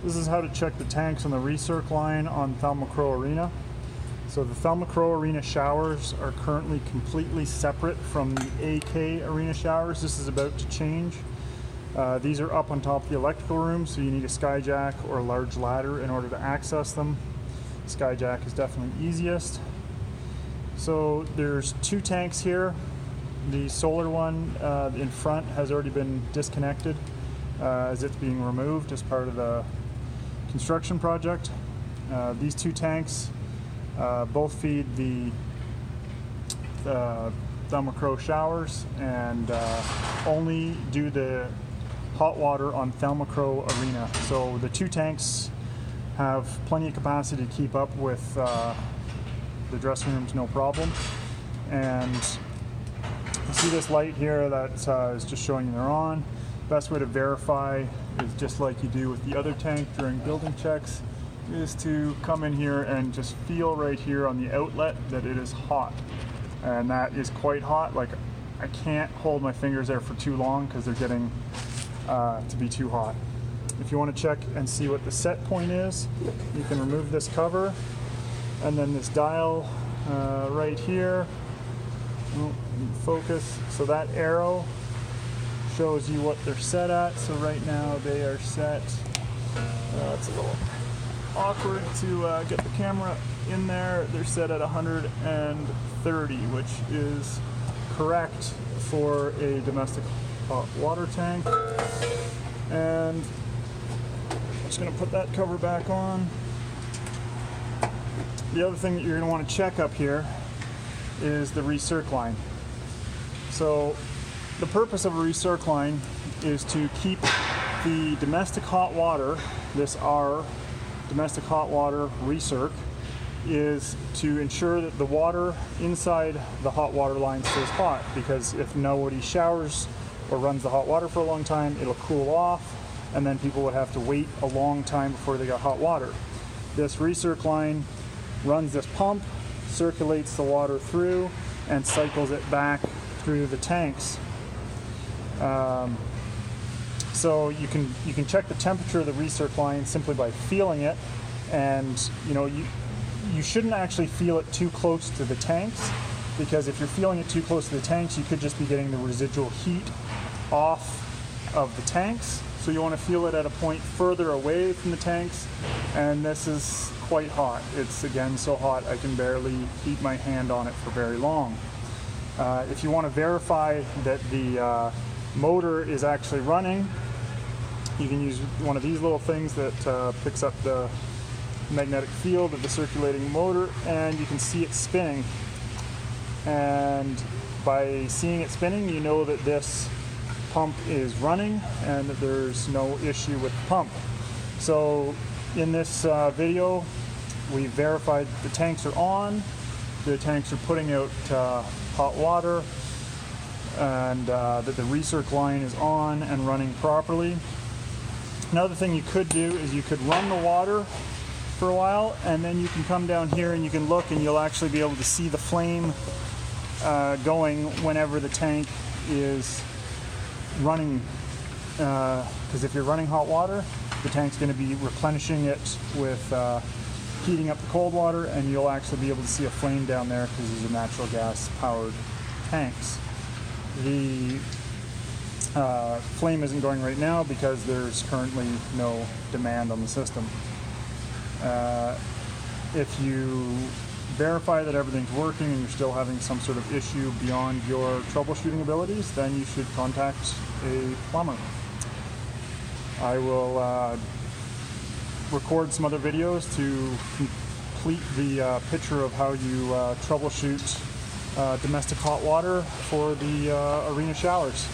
This is how to check the tanks on the recirc line on Thalmacro Arena. So the Thalmacro Arena showers are currently completely separate from the AK Arena showers. This is about to change. These are up on top of the electrical room, so you need a skyjack or a large ladder in order to access them. Skyjack is definitely easiest. So there's two tanks here. The solar one in front has already been disconnected as it's being removed as part of the construction project. These two tanks both feed the Thalmacro showers and only do the hot water on Thalmacro Arena. So the two tanks have plenty of capacity to keep up with the dressing rooms, no problem. And you see this light here that is just showing you they're on. Best way to verify is just like you do with the other tank during building checks, is to come in here and just feel right here on the outlet that it is hot. And that is quite hot. Like, I can't hold my fingers there for too long because they're getting to be too hot. If you want to check and see what the set point is, you can remove this cover, and then this dial right here, focus, so that arrow shows you what they're set at. So right now they are set, it's a little awkward to get the camera in there, they're set at 130, which is correct for a domestic hot water tank. And I'm just going to put that cover back on. The other thing that you're going to want to check up here is the recirc line. So the purpose of a recirc line is to keep the domestic hot water, this R, domestic hot water recirc, is to ensure that the water inside the hot water line stays hot, because if nobody showers or runs the hot water for a long time, it'll cool off, and then people would have to wait a long time before they got hot water. This recirc line runs this pump, circulates the water through, and cycles it back through the tanks. So you can check the temperature of the recirc line simply by feeling it, and you shouldn't actually feel it too close to the tanks, because if you're feeling it too close to the tanks, you could just be getting the residual heat off of the tanks. So you want to feel it at a point further away from the tanks, and this is quite hot. It's again so hot I can barely keep my hand on it for very long. If you want to verify that the motor is actually running, you can use one of these little things that picks up the magnetic field of the circulating motor, and you can see it spinning. And by seeing it spinning, you know that this pump is running and that there's no issue with the pump. So in this video, we verified the tanks are on, the tanks are putting out hot water, and that the recirc line is on and running properly. Another thing you could do is you could run the water for a while, and then you can come down here and you can look, and you'll actually be able to see the flame going whenever the tank is running, because if you're running hot water, the tank's going to be replenishing it with heating up the cold water, and you'll actually be able to see a flame down there because these are natural gas powered tanks. The flame isn't going right now because there's currently no demand on the system. If you verify that everything's working and you're still having some sort of issue beyond your troubleshooting abilities, then you should contact a plumber. I will record some other videos to complete the picture of how you troubleshoot domestic hot water for the arena showers.